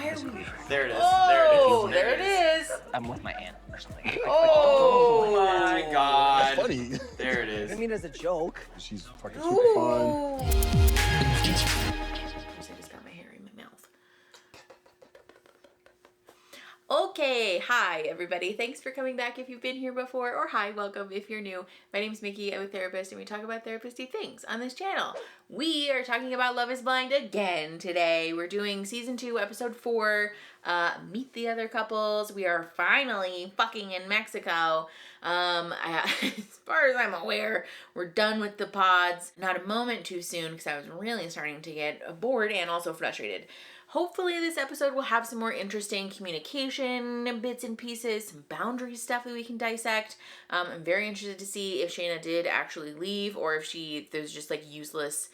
Why are we? There it is. Oh, there it is. I'm with my aunt or something. Oh my God. That's funny. There it is. I mean, as a joke. She's fucking super fun. I just got my hair in my mouth. Okay, hi everybody. Thanks for coming back if you've been here before, or hi, welcome if you're new. My name's Mickey, I'm a therapist, and we talk about therapist-y things on this channel. We are talking about Love is Blind again today. We're doing season 2, episode 4, Meet the Other Couples. We are finally fucking in Mexico. As far as I'm aware, we're done with the pods. Not a moment too soon, because I was really starting to get bored and also frustrated. Hopefully this episode will have some more interesting communication bits and pieces, some boundary stuff that we can dissect. I'm very interested to see if Shayna did actually leave, or if there's just like useless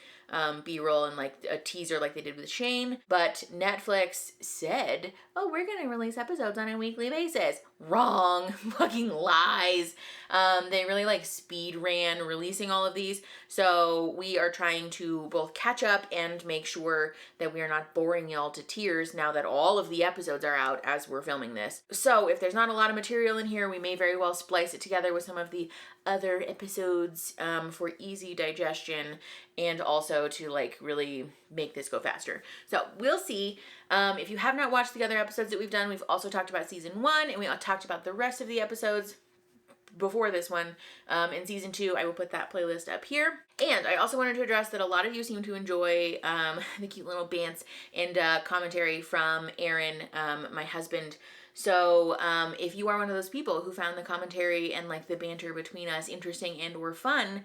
B-roll and like a teaser like they did with Shayne. But Netflix said, oh, we're gonna release episodes on a weekly basis. Wrong. Fucking lies. They really like speed ran releasing all of these. So we are trying to both catch up and make sure that we are not boring y'all to tears now that all of the episodes are out as we're filming this. So if there's not a lot of material in here, we may very well splice it together with some of the other episodes for easy digestion and also to like really make this go faster. So we'll see. If you have not watched the other episodes that we've done, we've also talked about season 1 and we talked about the rest of the episodes before this one in season 2. I will put that playlist up here. And I also wanted to address that a lot of you seem to enjoy the cute little bants and commentary from Aaron, my husband. So if you are one of those people who found the commentary and like the banter between us interesting and or fun,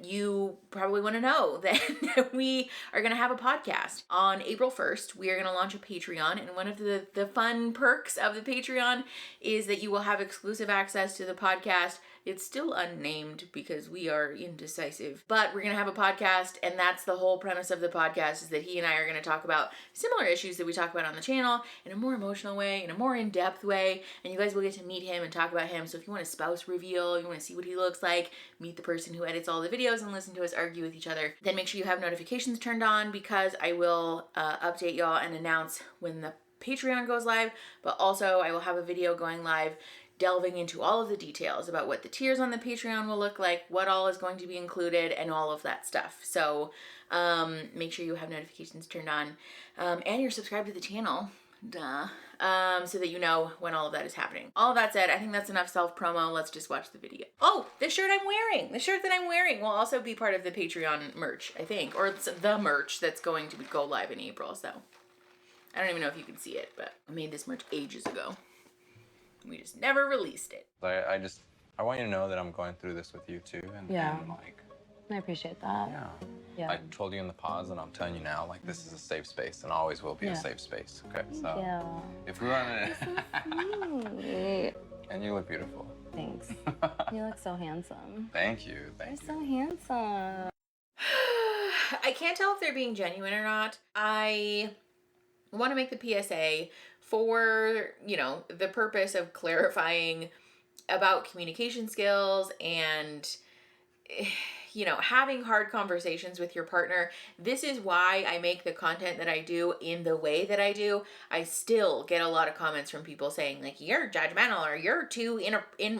you probably want to know that we are going to have a podcast. On April 1st, we are going to launch a Patreon, and one of the fun perks of the Patreon is that you will have exclusive access to the podcast. It's still unnamed because we are indecisive, but we're going to have a podcast, and that's the whole premise of the podcast, is that he and I are going to talk about similar issues that we talk about on the channel in a more emotional way, in a more in-depth way, and you guys will get to meet him and talk about him. So if you want a spouse reveal, you want to see what he looks like, meet the person who edits all the videos and listen to us argue with each other, then make sure you have notifications turned on, because I will update y'all and announce when the Patreon goes live, but also I will have a video going live delving into all of the details about what the tiers on the Patreon will look like, what all is going to be included, and all of that stuff. So make sure you have notifications turned on and you're subscribed to the channel, so that you know when all of that is happening. All of that said, I think that's enough self-promo. Let's just watch the video. Oh, the shirt I'm wearing, will also be part of the Patreon merch, I think, or it's the merch that's going to go live in April. So I don't even know if you can see it, but I made this merch ages ago. We just never released it. I want you to know that I'm going through this with you too, and like, I appreciate that. I told you in the pause, and I'm telling you now, like, this is a safe space and always will be a safe space. Okay, so if we run it, Sweet. and you look beautiful. Thanks. You look so handsome. Thank you. You're so handsome. I can't tell if they're being genuine or not. I want to make the PSA for, you know, the purpose of clarifying about communication skills and, you know, having hard conversations with your partner. This is why I make the content that I do in the way that I do. I still get a lot of comments from people saying like, you're judgmental or you're too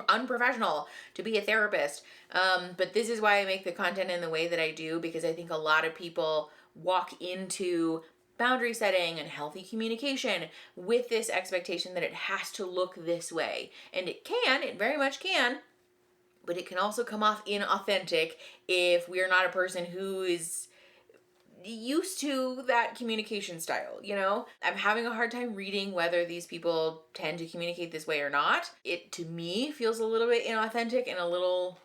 unprofessional to be a therapist. But this is why I make the content in the way that I do, because I think a lot of people walk into boundary setting and healthy communication with this expectation that it has to look this way. And it very much can, but it can also come off inauthentic if we are not a person who is used to that communication style, you know? I'm having a hard time reading whether these people tend to communicate this way or not. It, to me, feels a little bit inauthentic and a little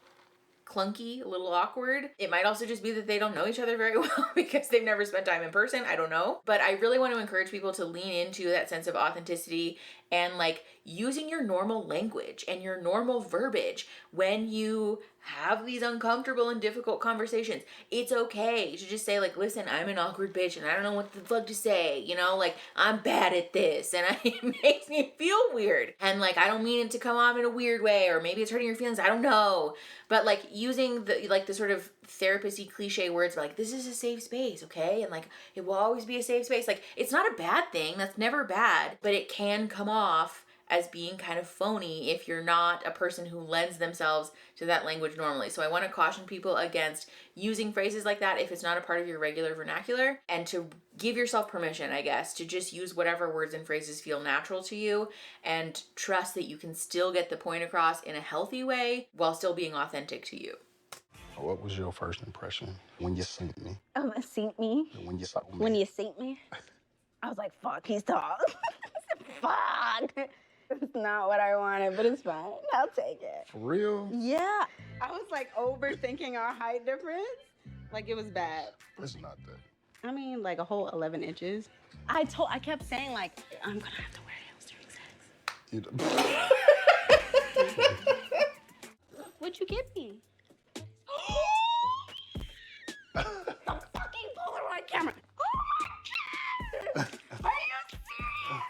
clunky, a little awkward. It might also just be that they don't know each other very well because they've never spent time in person. I don't know. But I really want to encourage people to lean into that sense of authenticity and like using your normal language and your normal verbiage when you have these uncomfortable and difficult conversations. It's okay to just say, like, listen, I'm an awkward bitch and I don't know what the fuck to say, you know, like, I'm bad at this and it makes me feel weird. And like, I don't mean it to come off in a weird way, or maybe it's hurting your feelings, I don't know. But like, using the sort of therapist-y cliche words, like, this is a safe space, okay? And like, it will always be a safe space. Like, it's not a bad thing, that's never bad, but it can come off as being kind of phony if you're not a person who lends themselves to that language normally. So I want to caution people against using phrases like that if it's not a part of your regular vernacular, and to give yourself permission, I guess, to just use whatever words and phrases feel natural to you, and trust that you can still get the point across in a healthy way while still being authentic to you. What was your first impression when you seen me? Seen me? When you saw me? When you seen me? I was like, fuck, he's tall. Fuck. It's not what I wanted, but it's fine. I'll take it. For real? Yeah. I was like overthinking our height difference. Like, it was bad. It's not that. I mean, like a whole 11 inches. I kept saying, like, I'm gonna have to wear heels during sex. What'd you give me? The fucking Polaroid camera. Oh my God! Are you serious?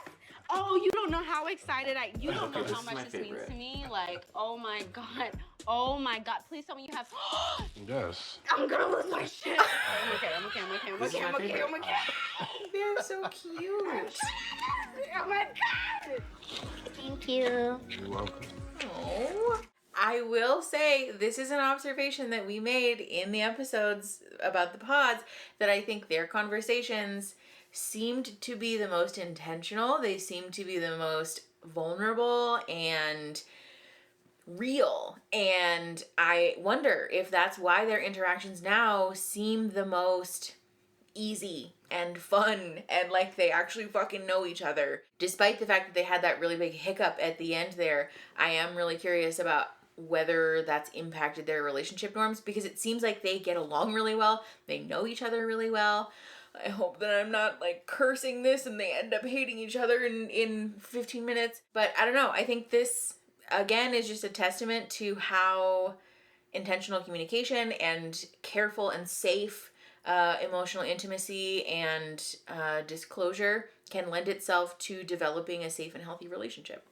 Oh, you don't know how excited you don't know how much this means to me. Like, oh my God. Oh my God. Please tell me you have. Yes. I'm gonna lose my shit. I'm okay. They're so cute. Oh my God. Thank you. You're welcome. Oh. I will say, this is an observation that we made in the episodes about the pods, that I think their conversations seemed to be the most intentional. They seemed to be the most vulnerable and real. And I wonder if that's why their interactions now seem the most easy and fun, and like they actually fucking know each other. Despite the fact that they had that really big hiccup at the end there, I am really curious about whether that's impacted their relationship norms, because it seems like they get along really well. They know each other really well. I hope that I'm not like cursing this and they end up hating each other in 15 minutes. But I don't know. I think this, again, is just a testament to how intentional communication and careful and safe emotional intimacy and disclosure can lend itself to developing a safe and healthy relationship.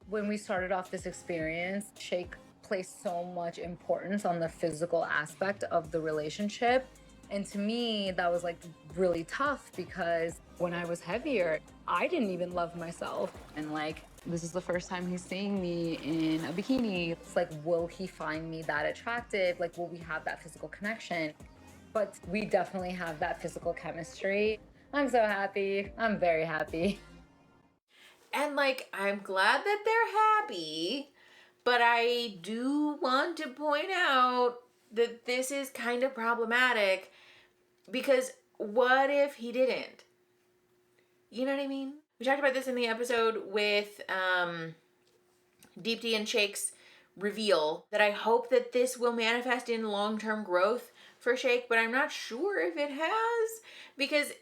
When we started off this experience, Shayne placed so much importance on the physical aspect of the relationship. And to me, that was like really tough, because when I was heavier, I didn't even love myself. And like, this is the first time he's seeing me in a bikini. It's like, will he find me that attractive? Like, will we have that physical connection? But we definitely have that physical chemistry. I'm so happy. I'm very happy. And like, I'm glad that they're happy, but I do want to point out that this is kind of problematic, because what if he didn't? You know what I mean? We talked about this in the episode with Deepi and Shayne's reveal, that I hope that this will manifest in long-term growth for Shayne, but I'm not sure if it has, because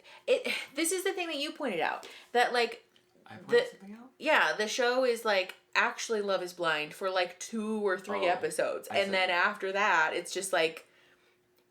this is the thing that you pointed out, that like, the show is like actually Love is Blind for like 2 or 3 episodes, and then after that it's just like,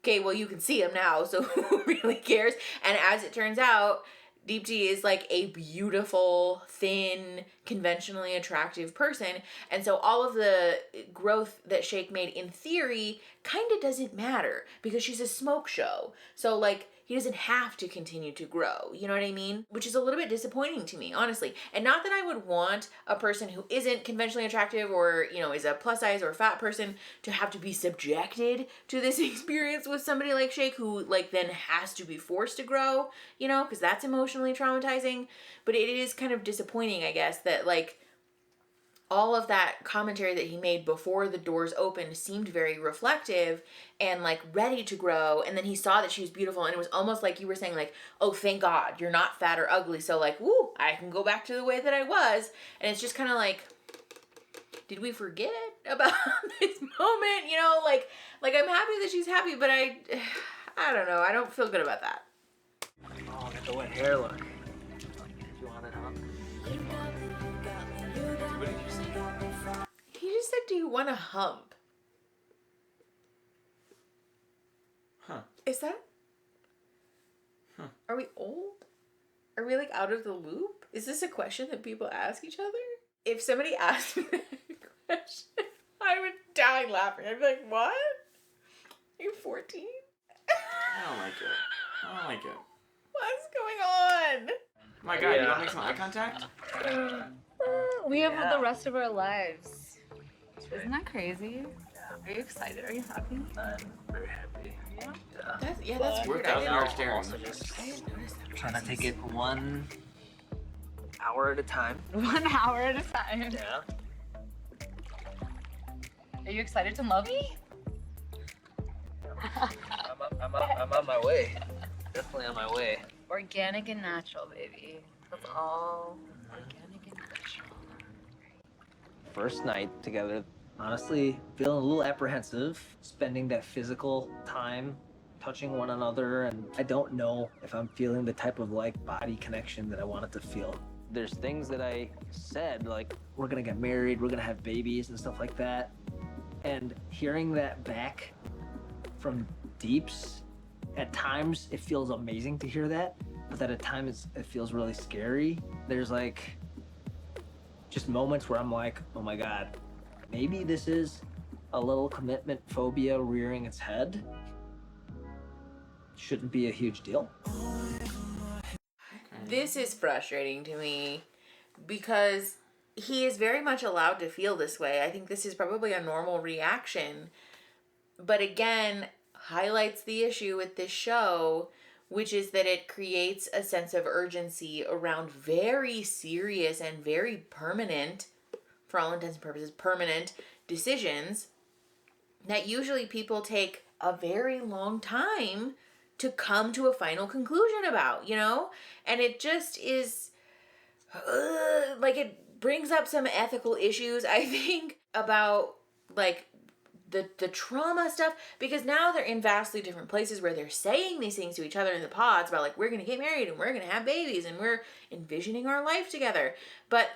okay, well, you can see him now, so who really cares? And as it turns out, Deepi is like a beautiful, thin, conventionally attractive person, and so all of the growth that Shayne made in theory kind of doesn't matter, because she's a smoke show. So like, he doesn't have to continue to grow, you know what I mean? Which is a little bit disappointing to me, honestly. And not that I would want a person who isn't conventionally attractive, or, you know, is a plus size or fat person, to have to be subjected to this experience with somebody like Shayne, who like then has to be forced to grow, you know, because that's emotionally traumatizing. But it is kind of disappointing, I guess, that like all of that commentary that he made before the doors opened seemed very reflective and like ready to grow, and then he saw that she was beautiful, and it was almost like you were saying, like, oh, thank God you're not fat or ugly, so like, woo, I can go back to the way that I was. And it's just kind of like, did we forget about this moment? You know, like I'm happy that she's happy, but I don't know, I don't feel good about that. Oh, got the wet hair look. You want it, huh? What did you say? He just said, do you want to hump? Is that? Are we old? Are we like out of the loop? Is this a question that people ask each other? If somebody asked me that question, I would die laughing. I'd be like, what? Are you 14? I don't like it. I don't like it. What's going on? Oh my god, you want to make some eye contact? We have the rest of our lives. Isn't that crazy? Are you excited? Are you happy? I'm very happy. That's We're weird. thousand I hours didn't, staring. Also just I didn't notice that. trying to take it 1 hour at a time. 1 hour at a time. Yeah. Are you excited to love me? I'm on my way. Definitely on my way. Organic and natural, baby. That's all organic and natural. First night together. Honestly, feeling a little apprehensive, spending that physical time touching one another, and I don't know if I'm feeling the type of like body connection that I wanted to feel. There's things that I said, like, we're gonna get married, we're gonna have babies and stuff like that. And hearing that back from Deeps, at times it feels amazing to hear that, but then at times it feels really scary. There's like just moments where I'm like, oh my God, maybe this is a little commitment phobia rearing its head. Shouldn't be a huge deal. This is frustrating to me because he is very much allowed to feel this way. I think this is probably a normal reaction, but again, highlights the issue with this show, which is that it creates a sense of urgency around very serious and very permanent, for all intents and purposes, permanent decisions that usually people take a very long time to come to a final conclusion about, you know? And it just is, like, it brings up some ethical issues, I think, about, like, the trauma stuff, because now they're in vastly different places where they're saying these things to each other in the pods about, like, we're gonna get married and we're gonna have babies and we're envisioning our life together. But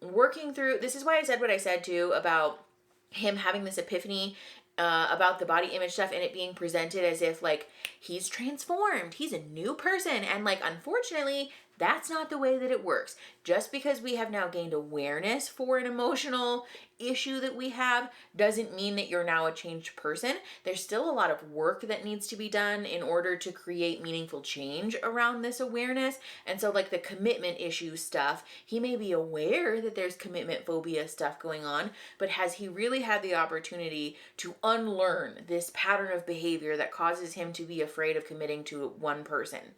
working through, this is why I said what I said too about him having this epiphany about the body image stuff and it being presented as if like he's transformed, he's a new person, and like unfortunately that's not the way that it works. Just because we have now gained awareness for an emotional issue that we have doesn't mean that you're now a changed person. There's still a lot of work that needs to be done in order to create meaningful change around this awareness. And so like the commitment issue stuff, he may be aware that there's commitment phobia stuff going on, but has he really had the opportunity to unlearn this pattern of behavior that causes him to be afraid of committing to one person?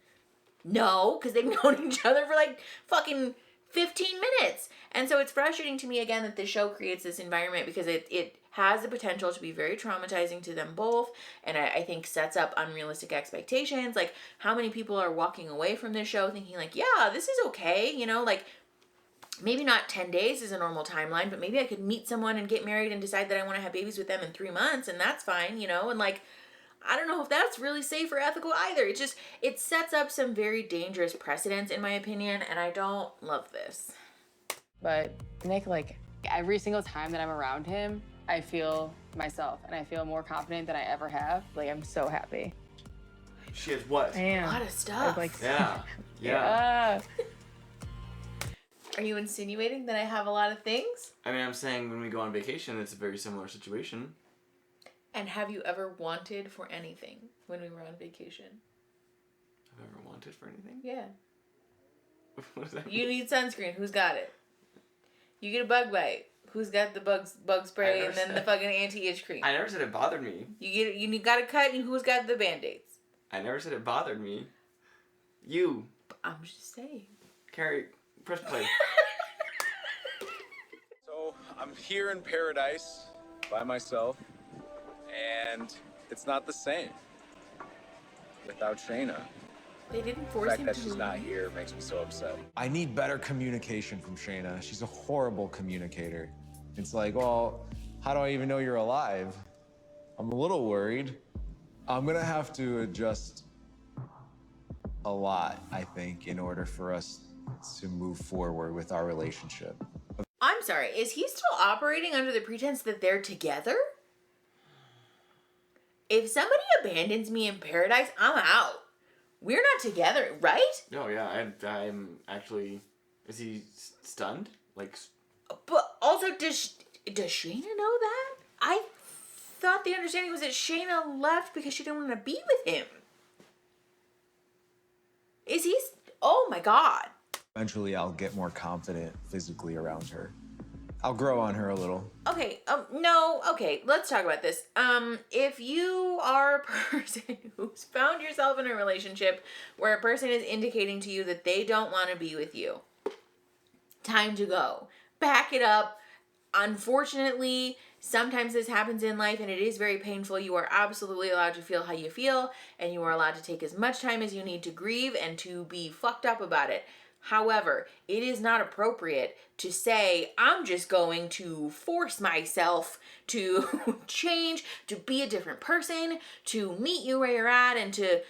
No, because they've known each other for like fucking 15 minutes. And so it's frustrating to me again that this show creates this environment because it has the potential to be very traumatizing to them both. And I think sets up unrealistic expectations. Like how many people are walking away from this show thinking like, yeah, this is okay. You know, like maybe not 10 days is a normal timeline, but maybe I could meet someone and get married and decide that I want to have babies with them in 3 months. And that's fine, you know, and like, I don't know if that's really safe or ethical either. It just, it sets up some very dangerous precedents in my opinion, and I don't love this. But Nick, like every single time that I'm around him, I feel myself and I feel more confident than I ever have. Like I'm so happy. She has what? A lot of stuff. Like, Yeah. Are you insinuating that I have a lot of things? I mean, I'm saying when we go on vacation, it's a very similar situation. And have you ever wanted for anything when we were on vacation? I've ever wanted for anything? Yeah. What does that mean? You need sunscreen. Who's got it? You get a bug bite. Who's got the bug spray and then the fucking anti-itch cream? I never said it bothered me. You got a cut and who's got the band-aids? I never said it bothered me. You. I'm just saying. Carrie, press play. So I'm here in paradise by myself, and it's not the same without Shayna. They didn't The force fact him that to she's leave. not here makes me so upset. I need better communication from Shayna. She's a horrible communicator. It's like, well, how do I even know you're alive? I'm a little worried. I'm gonna have to adjust a lot, I think, in order for us to move forward with our relationship. I'm sorry, is he still operating under the pretense that they're together? If somebody abandons me in paradise, I'm out. We're not together, right? Oh yeah, I'm actually. Is he stunned? Like. But also, does Shayna know that? I thought the understanding was that Shayna left because she didn't want to be with him. Is he? Oh my god. Eventually, I'll get more confident physically around her. I'll grow on her a little. Okay, no, okay, let's talk about this. If you are a person who's found yourself in a relationship where a person is indicating to you that they don't want to be with you, time to go. Back it up. Unfortunately, sometimes this happens in life and it is very painful. You are absolutely allowed to feel how you feel, and you are allowed to take as much time as you need to grieve and to be fucked up about it. However, it is not appropriate to say, I'm just going to force myself to change, to be a different person, to meet you where you're at, and to,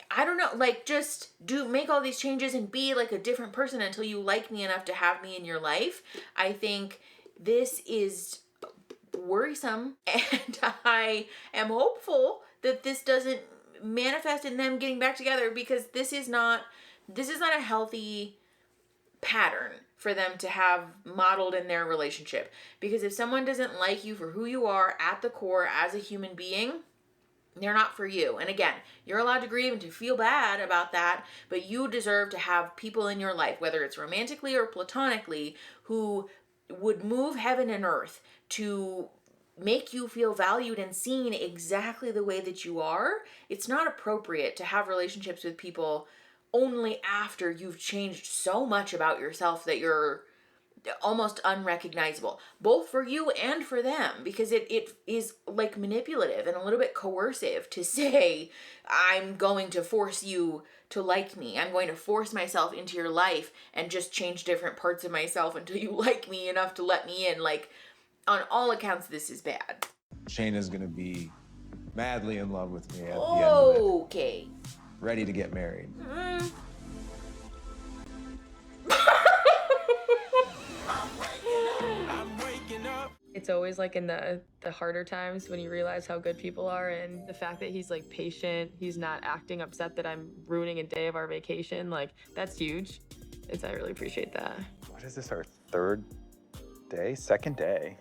I don't know, like, just make all these changes and be like a different person until you like me enough to have me in your life. I think this is worrisome, and I am hopeful that this doesn't manifest in them getting back together, because this is not a healthy pattern for them to have modeled in their relationship. Because if someone doesn't like you for who you are at the core as a human being, they're not for you. And again, you're allowed to grieve and to feel bad about that, but you deserve to have people in your life, whether it's romantically or platonically, who would move heaven and earth to make you feel valued and seen exactly the way that you are. It's not appropriate to have relationships with people only after you've changed so much about yourself that you're almost unrecognizable, both for you and for them, because it is like manipulative and a little bit coercive to say, I'm going to force you to like me. I'm going to force myself into your life and just change different parts of myself until you like me enough to let me in. Like, on all accounts, this is bad. Shayna's gonna be madly in love with me at the end of it. Okay. Ready to get married. It's always like in the harder times when you realize how good people are, and the fact that he's like patient, he's not acting upset that I'm ruining a day of our vacation, like that's huge. I really appreciate that. What is this, our third day? Second day?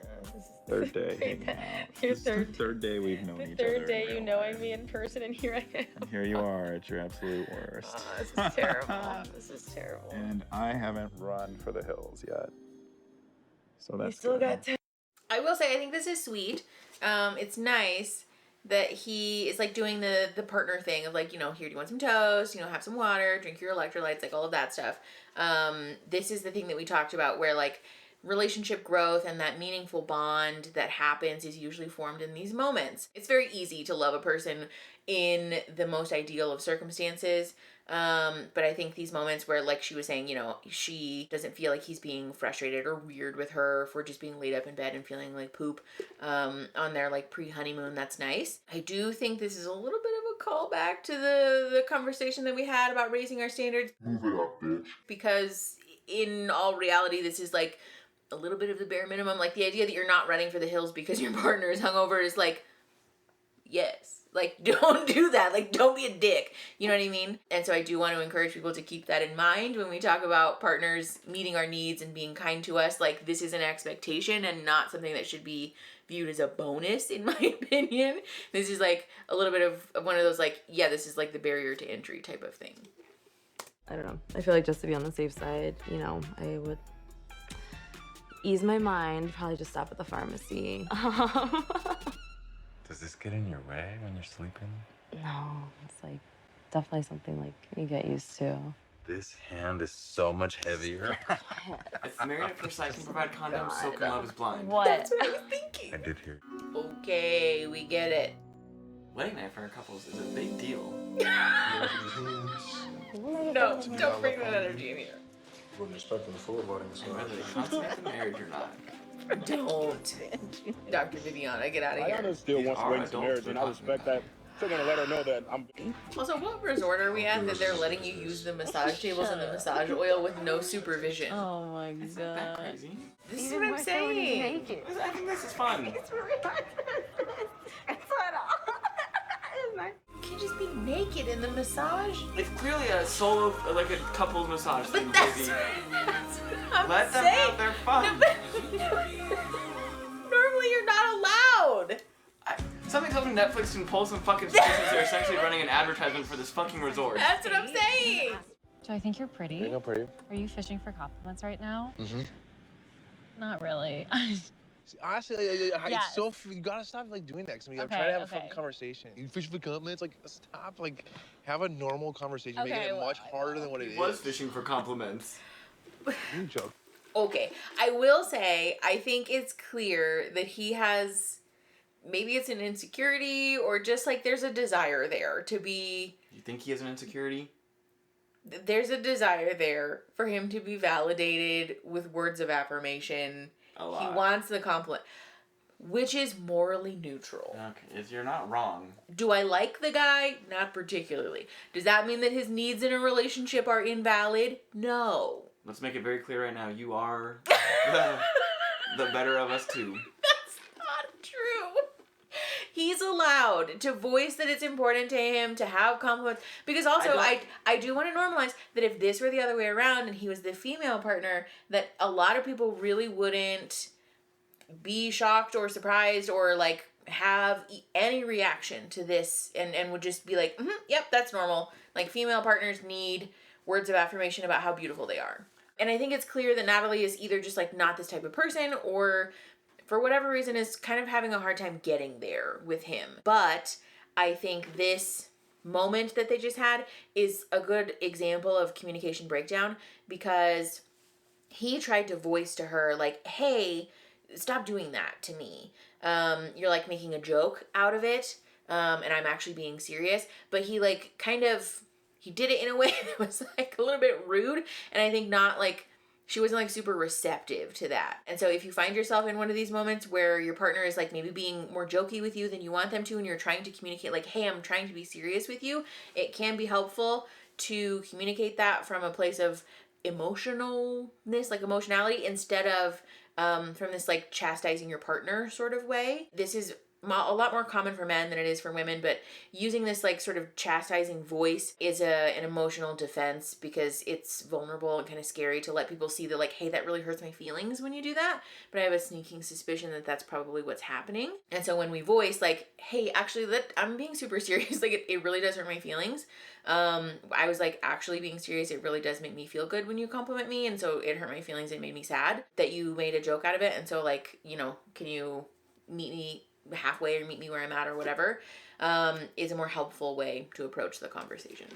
Third day hanging out. Your This is the third day we've known each other. third day you knowing me in person, and here I am. And here you are at your absolute worst. Oh, this is terrible. This is terrible. And I haven't run for the hills yet. So that's You still good. got I will say, I think this is sweet. It's nice that he is like doing the partner thing of like, you know, here, do you want some toast? You know, have some water, drink your electrolytes, like all of that stuff. This is the thing that we talked about where like relationship growth and that meaningful bond that happens is usually formed in these moments. It's very easy to love a person in the most ideal of circumstances. But I think these moments where, like she was saying, you know, she doesn't feel like he's being frustrated or weird with her for just being laid up in bed and feeling like poop on their like pre-honeymoon, that's nice. I do think this is a little bit of a callback to the conversation that we had about raising our standards. Move it up, bitch. Because in all reality, this is like a little bit of the bare minimum. Like the idea that you're not running for the hills because your partner is hungover is like, yes. Like, don't do that. Like, don't be a dick. You know what I mean? And so I do want to encourage people to keep that in mind when we talk about partners meeting our needs and being kind to us. Like, this is an expectation and not something that should be viewed as a bonus, in my opinion. This is like a little bit of one of those, like, yeah, this is like the barrier to entry type of thing. I don't know. I feel like just to be on the safe side, you know, I would ease my mind, probably just stop at the pharmacy. Does this get in your way when you're sleeping? No, it's like definitely something like you get used to. This hand is so much heavier. If Married at First Sight can provide condoms, so can Love is Blind. What? That's what I was thinking. I did hear. Okay, we get it. Wedding night for our couples is a big deal. No, don't bring that energy in here. Wasn't expecting the full wedding, so. Whether they consummate the marriage or not. Don't. Dr. Viviana, get out of here. Diana still wants to wait adults, to marriage, and I respect that. Still gonna let her know that I'm. Also, what resort are we at that they're letting you use the massage tables and the massage oil with no supervision? Oh my Is that crazy? This is what I'm saying. I think this is fun. It's really hard. It's not all. It's not naked in the massage. It's clearly a solo, like a couples massage But thing, that's, baby. that's what I'm Let them saying. have their fun. No, normally you're not allowed. Something tells me Netflix can pull some fucking strings since they're essentially running an advertisement for this fucking resort. That's what I'm saying. Do I think you're pretty? I think I'm pretty. Are you fishing for compliments right now? Mm-hmm. Not really. Honestly, it's so you gotta stop like doing that. Cause I'm trying to have a fucking conversation. You fish for compliments, like stop, like have a normal conversation, making it much harder than what it is. He was fishing for compliments. You joke. Okay, I will say I think it's clear that he has, maybe it's an insecurity or just like there's a desire there to be. You think he has an insecurity? There's a desire there for him to be validated with words of affirmation. A lot. He wants the compliment, which is morally neutral. Okay, you're not wrong. Do I like the guy? Not particularly. Does that mean that his needs in a relationship are invalid? No. Let's make it very clear right now. You are the better of us two. That's not true. He's allowed to voice that it's important to him to have compliments. Because also, I do want to normalize that if this were the other way around and he was the female partner, that a lot of people really wouldn't be shocked or surprised or like have any reaction to this and would just be like, yep, that's normal. Like female partners need words of affirmation about how beautiful they are. And I think it's clear that Natalie is either just like not this type of person or for whatever reason is kind of having a hard time getting there with him. But I think this moment that they just had is a good example of communication breakdown because he tried to voice to her like, hey, stop doing that to me. You're like making a joke out of it. And I'm actually being serious. But he like kind of, he did it in a way that was like a little bit rude. And I think not like, she wasn't like super receptive to that. And so if you find yourself in one of these moments where your partner is like maybe being more jokey with you than you want them to and you're trying to communicate like, hey, I'm trying to be serious with you, it can be helpful to communicate that from a place of emotionalness, like emotionality, instead of from this like chastising your partner sort of way. This is a lot more common for men than it is for women, but using this like sort of chastising voice is an emotional defense because it's vulnerable and kind of scary to let people see that like, hey, that really hurts my feelings when you do that. But I have a sneaking suspicion that that's probably what's happening. And so when we voice like, hey, actually I'm being super serious, like it really does hurt my feelings. I was like actually being serious. It really does make me feel good when you compliment me. And so it hurt my feelings. It made me sad that you made a joke out of it. And so like, you know, can you meet me halfway or meet me where I'm at or whatever, is a more helpful way to approach the conversation.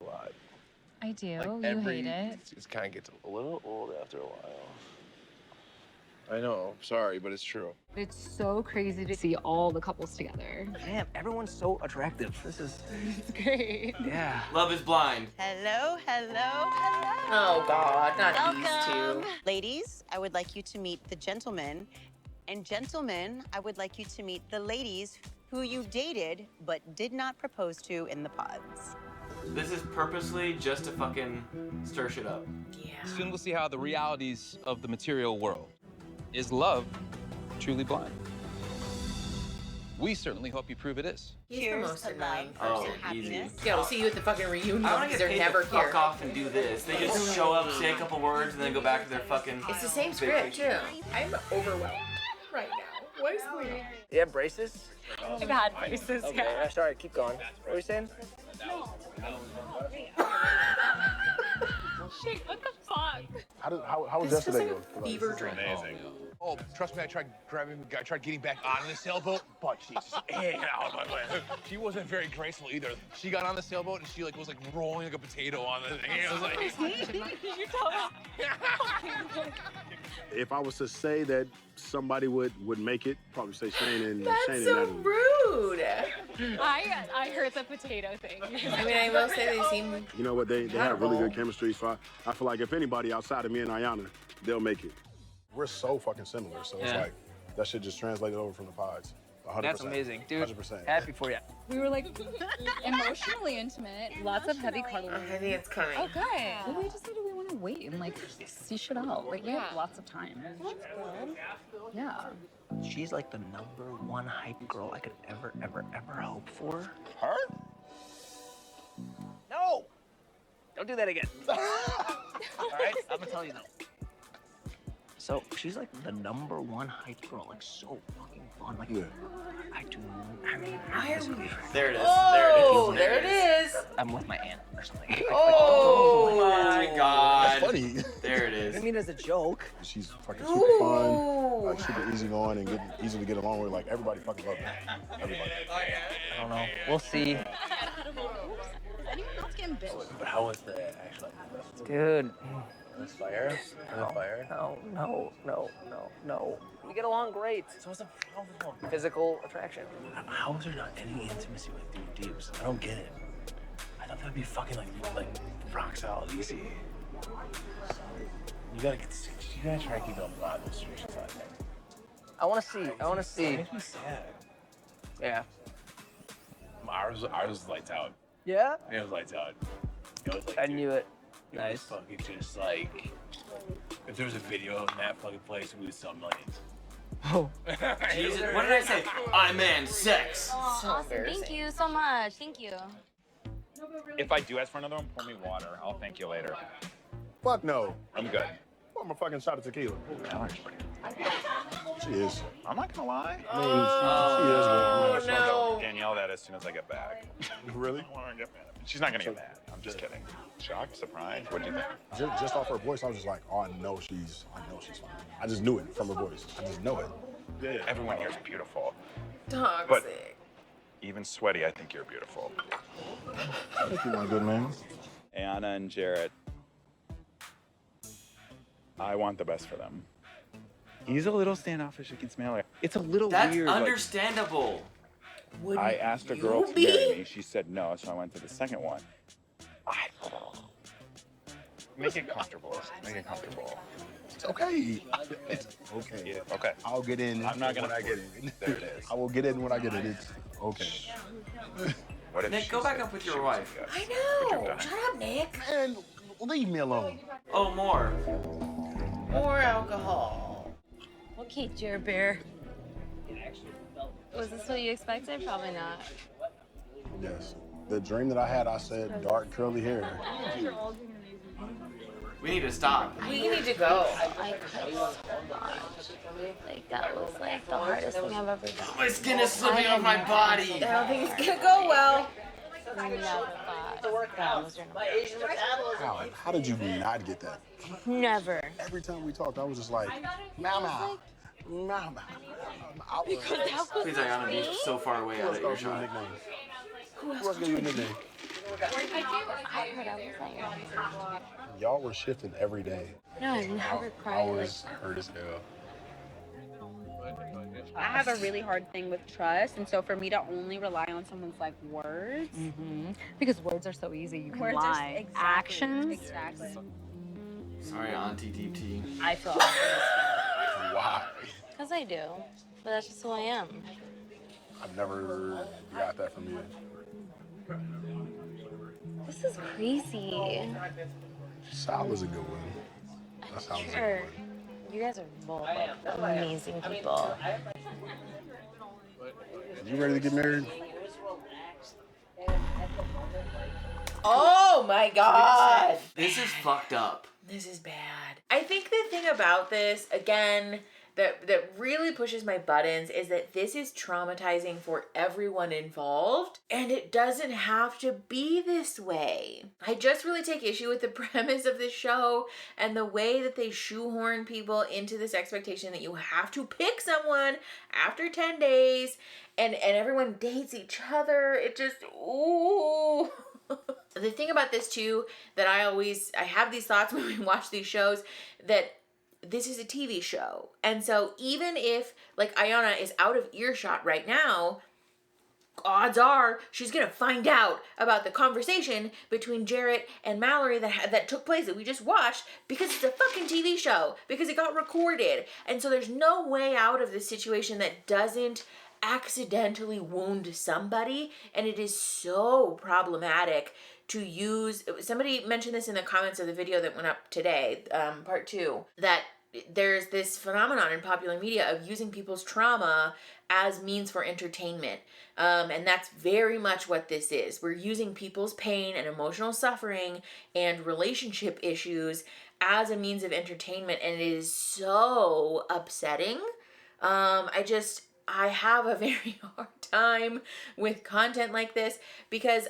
A lot. I do. Like you hate it. It kind of gets a little old after a while. I know. Sorry, but it's true. It's so crazy to see all the couples together. Damn, everyone's so attractive. This is great. Yeah. Love is blind. Hello, hello, hello. Oh God, not Welcome. these two. Ladies, I would like you to meet the gentlemen. And gentlemen, I would like you to meet the ladies who you dated but did not propose to in the pods. This is purposely just to fucking stir shit up. Yeah. Soon we'll see how the realities of the material world. Is love truly blind? We certainly hope you prove it is. He's the most annoying Oh, person. easy. Yeah, we'll see you at the fucking reunion I want to because get they're paid never to fuck here. off and do this. They just show up, say a couple words, and then go back to their fucking. It's the same script too. I'm overwhelmed right now. What is going on? You have braces? I've had braces, Okay, yeah. sorry, keep going. What were you saying? Shit, what the fuck? How was This feels yesterday? like a fever dream. Amazing. Oh, trust me, I tried getting back on the sailboat, but she's just hanging out of my way. She wasn't very graceful either. She got on the sailboat and she like was like rolling like a potato on the thing. It was like, Did you tell me? If I was to say that somebody would make it, probably say Shayne and That's Shayne so and Natalie. rude. I heard the potato thing. I mean, I will say they seem. You know what? They have really good chemistry. So I feel like if anybody outside of me and Ayana, they'll make it. We're so fucking similar, so it's Yeah. like that shit just translated over from the pods. 100%. That's amazing, dude. 100%. Happy for you. We were like emotionally intimate, lots of heavy cuddling. I think it's coming. Oh, good. Well, we decided we want to wait and like see shit out. Like we have lots of time. Yeah. She's like the #1 hype girl I could ever hope for. her? Don't do that again. All right, I'm gonna tell you though. So she's like the #1 hype girl, like so fucking fun. Like, I do. I mean, There it is. Oh, there it is. I'm with my aunt or something. Oh my God. That's funny. There it is. I mean, as a joke. She's fucking super fun, like super easygoing and easy to get along with. Like everybody fucking loves her. Everybody. I don't know. We'll see. But how was the actual? Dude. Was fire? Fire? No. We get along great. So what's the problem? Physical attraction. How is there not any intimacy with Dude Deeps? I don't get it. I thought that'd be fucking like rock solid easy. You gotta try to keep it alive. Those situations like that. I wanna see. It makes me sad. Yeah. Ours was lights out. Yeah? It was lights out. It was like, I knew it. It Nice. was fucking just like, if there was a video in that fucking place, we would sell millions. Oh. Jesus, what did I say? I man sex. Awesome. Thank you so much. Thank you. If I do ask for another one, pour me water. I'll thank you later. Fuck no. I'm good. I'm a fucking shot of tequila. Mallory's pretty. She is. I'm not gonna lie. I mean, she is, but I'm not I'll tell Danielle that as soon as I get back. Really? I wanna get mad. She's not gonna get mad. I'm just kidding. Shocked, surprised. What do you think? Just off her voice, I was just like, oh, I know she's fine. I just knew it from her voice. I just know it. Yeah. Everyone here is beautiful. Toxic. But even sweaty, I think you're beautiful. Thank you, my good man. Anna and Jarrett, I want the best for them. He's a little standoffish against Mallory. It's a little That's weird. understandable. I asked a girl to marry me. She said no, so I went to the second one. Make it comfortable. Make it comfortable. It's okay. It's okay. Yeah, okay. I'll get in. I'm not gonna when I get in. There it is. I will get in when I get in. It's okay. What if Nick, she go back said up with she your was wife. a I guest? know. Would you have done it? Shut up, Nick. Man, leave me alone. Oh, more. More alcohol. Okay, Jer Bear. Was this what you expected? Probably not. Yes. The dream that I had, I said dark curly hair. We need to stop. We need to go. I cried so much. Like, that was like the hardest thing I've ever done. My skin is slipping off my body. I don't think it's gonna go well. I never thought that was your number. How did you not get that? Never. Every time we talked, I was just like, Mama. Mama. Because that was Please, Ayana, be so far away out of your shot. Who else gave you a nickname? I heard I was like, Y'all were shifting every day. no, I've never I cried like was hurt as hell. I have a really hard thing with trust, and so for me to only rely on someone's like words, Because words are so easy. You can words are lie. exactly, Actions. exactly. Sorry, Auntie Deepi. I feel awful. Why? because I do. But that's just who I am. I've never got that from you. This is crazy. Sal was a good one. That sounds Sure. You guys are both like amazing people. You ready to get married? Oh my god. This is fucked up. This is bad. I think the thing about this, again, that really pushes my buttons is that this is traumatizing for everyone involved, and it doesn't have to be this way. I just really take issue with the premise of this show and the way that they shoehorn people into this expectation that you have to pick someone after 10 days and everyone dates each other. It just, ooh. The thing about this too, that I have these thoughts when we watch these shows, that this is a TV show. And so even if, like, Ayana is out of earshot right now, odds are she's gonna find out about the conversation between Jarrett and Mallory that took place that we just watched, because it's a fucking TV show, because it got recorded. And so there's no way out of this situation that doesn't accidentally wound somebody, and it is so problematic to use. Somebody mentioned this in the comments of the video that went up today, part 2, that there's this phenomenon in popular media of using people's trauma as means for entertainment. And that's very much what this is. We're using people's pain and emotional suffering and relationship issues as a means of entertainment, and it is so upsetting. I have a very hard time with content like this because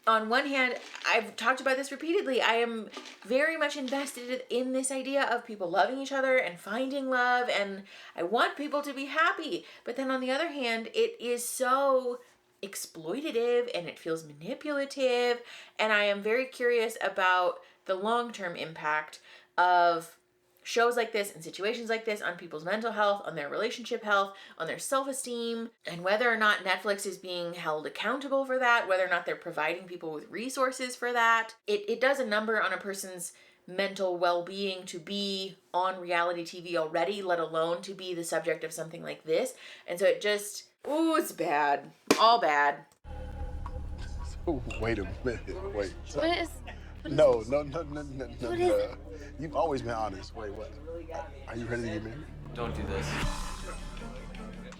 on one hand, I've talked about this repeatedly, I am very much invested in this idea of people loving each other and finding love, and I want people to be happy. But then on the other hand, it is so exploitative and it feels manipulative, and I am very curious about the long-term impact of shows like this and situations like this on people's mental health, on their relationship health, on their self-esteem, and whether or not Netflix is being held accountable for that, whether or not they're providing people with resources for that. It does a number on a person's mental well-being to be on reality TV already, let alone to be the subject of something like this. And so it just, ooh, it's bad. All bad. Wait a minute. Wait. What is... No. What is it? You've always been honest. Wait, what? Are you ready to get married? Don't do this.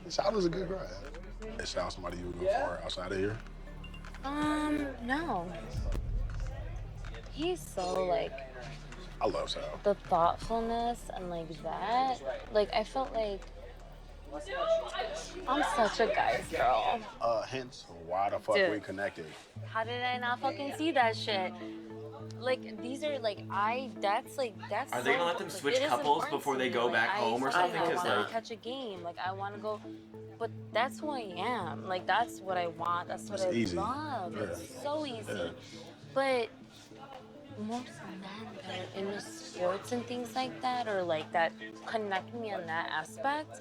Sal is a good guy. Is Sal somebody you would go for outside of here? No. He's so, like... I love Sal. The thoughtfulness and, like, that. Like, I felt like... I'm such a guy's girl. Hence why the fuck we connected. How did I not fucking see that shit? Like, these are, like, that's Are they gonna let them switch couples before they go back home or something? I want to catch a game. Like, I want to go, but that's who I am. Like, that's what I want. That's what I love. Yeah. It's so easy. But most men that are into sports and things like that, or like that connect me on that aspect,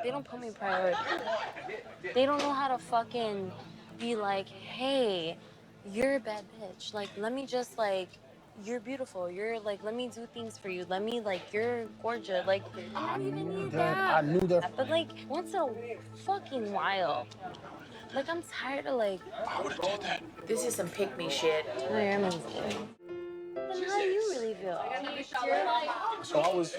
they don't put me priority. They don't know how to fucking be like, hey, you're a bad bitch. Like, let me just, like, you're beautiful. You're, like, let me do things for you. Let me, like, you're gorgeous. Like, I don't even need that. I knew that. But, like, once in a fucking while, like, I'm tired of, like... I would have did that. This is some pick-me shit. Oh, you're amazing. Then how do you really feel? So I was...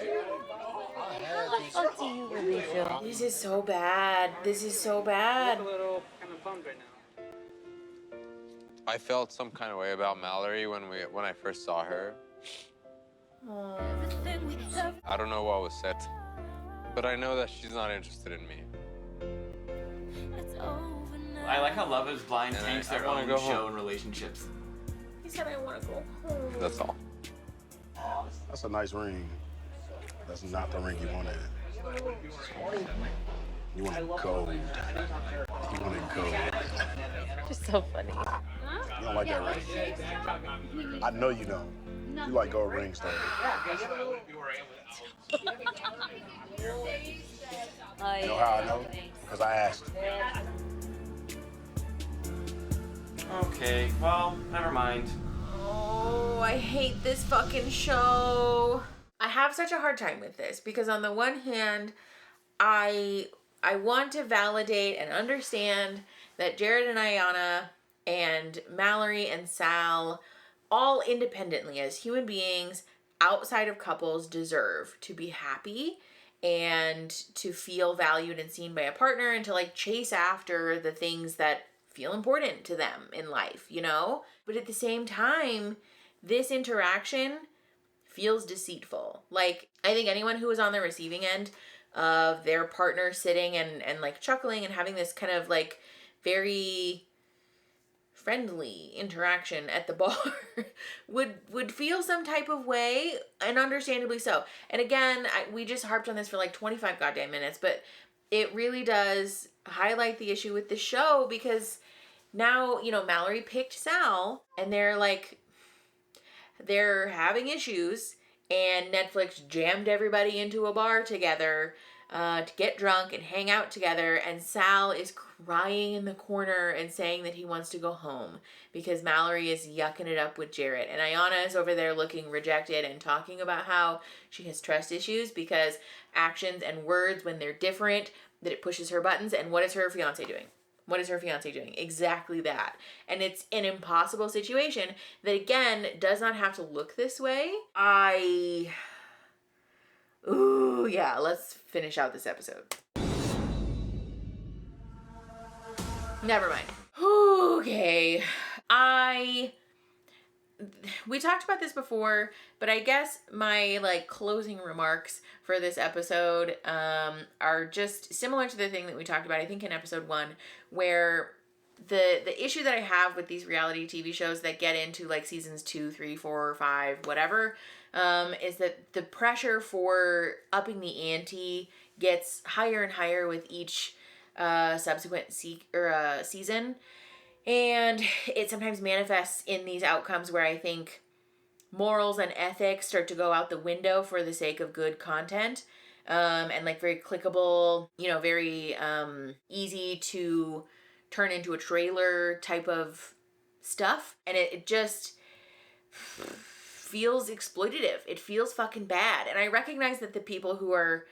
How the fuck do you really feel? This is so bad. This is so bad. I felt some kind of way about Mallory when I first saw her. I don't know what was said, but I know that she's not interested in me. I like how Love is Blind And tanks I their wanna own go show home. and relationships. He said I want to go home. That's all. That's a nice ring. That's not the ring you wanted. You wanted gold. You wanted gold. You're so funny. You don't like that ring. I know you don't. You like gold rings, though. You know how I know? Because I asked. Okay, well, never mind. Oh, I hate this fucking show. I have such a hard time with this because on the one hand, I want to validate and understand that Jared and Ayanna and Mallory and Sal, all independently as human beings outside of couples, deserve to be happy and to feel valued and seen by a partner and to like chase after the things that feel important to them in life, you know? But at the same time, this interaction feels deceitful. Like, I think anyone who is on the receiving end of their partner sitting and like chuckling and having this kind of like very friendly interaction at the bar would feel some type of way, and understandably so. And again, we just harped on this for like 25 goddamn minutes, but it really does highlight the issue with the show because now, you know, Mallory picked Sal and they're having issues, and Netflix jammed everybody into a bar together to get drunk and hang out together, and Sal is crying in the corner and saying that he wants to go home because Mallory is yucking it up with Jared, and Ayanna is over there looking rejected and talking about how she has trust issues because actions and words, when they're different, that it pushes her buttons. And what is her fiance doing? What is her fiance doing? Exactly that. And it's an impossible situation that, again, does not have to look this way. I Ooh, yeah, let's finish out this episode. Never mind. Okay. We talked about this before, but I guess my like closing remarks for this episode are just similar to the thing that we talked about, I think in episode 1, where the issue that I have with these reality TV shows that get into like seasons 2, 3, 4, 5, whatever, is that the pressure for upping the ante gets higher and higher with each subsequent season. And it sometimes manifests in these outcomes where I think morals and ethics start to go out the window for the sake of good content. And like very clickable, you know, very easy to turn into a trailer type of stuff. And it just feels exploitative. It feels fucking bad. And I recognize that the people who are,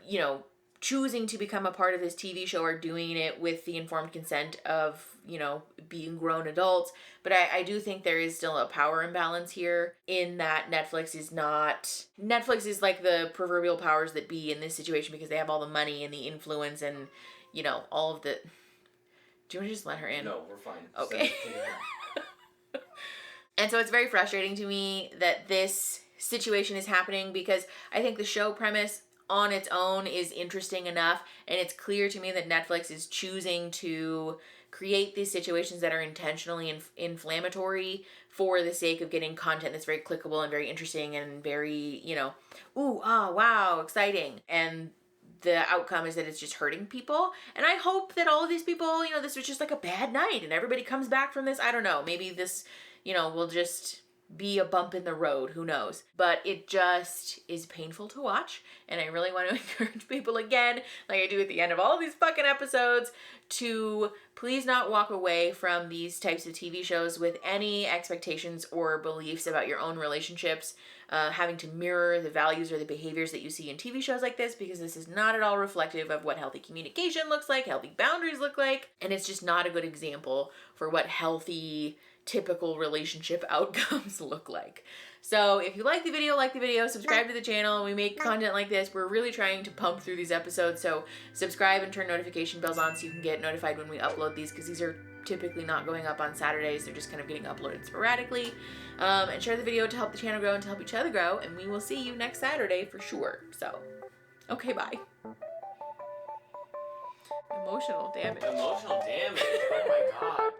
you know, choosing to become a part of this TV show are doing it with the informed consent of, you know, being grown adults. But I do think there is still a power imbalance here in that Netflix is like the proverbial powers that be in this situation because they have all the money and the influence and, you know, all of the... Do you want to just let her in? No, we're fine. Okay. And so it's very frustrating to me that this situation is happening because I think the show premise on its own is interesting enough, and it's clear to me that Netflix is choosing to create these situations that are intentionally inflammatory for the sake of getting content that's very clickable and very interesting and very, you know, ooh, ah, wow, exciting. And the outcome is that it's just hurting people. And I hope that all of these people, you know, this was just like a bad night and everybody comes back from this. I don't know. Maybe this, you know, will just be a bump in the road, who knows, but it just is painful to watch. And I really want to encourage people again, like I do at the end of all these fucking episodes, to please not walk away from these types of TV shows with any expectations or beliefs about your own relationships, having to mirror the values or the behaviors that you see in TV shows like this, because this is not at all reflective of what healthy communication looks like, healthy boundaries look like, and it's just not a good example for what healthy typical relationship outcomes look like. So if you like the video, subscribe to the channel. We make content like this. We're really trying to pump through these episodes, so subscribe and turn notification bells on so you can get notified when we upload these, because these are typically not going up on Saturdays. They're just kind of getting uploaded sporadically. And share the video to help the channel grow and to help each other grow, and we will see you next Saturday for sure. So, okay, bye. Emotional damage. Emotional damage. Oh my god.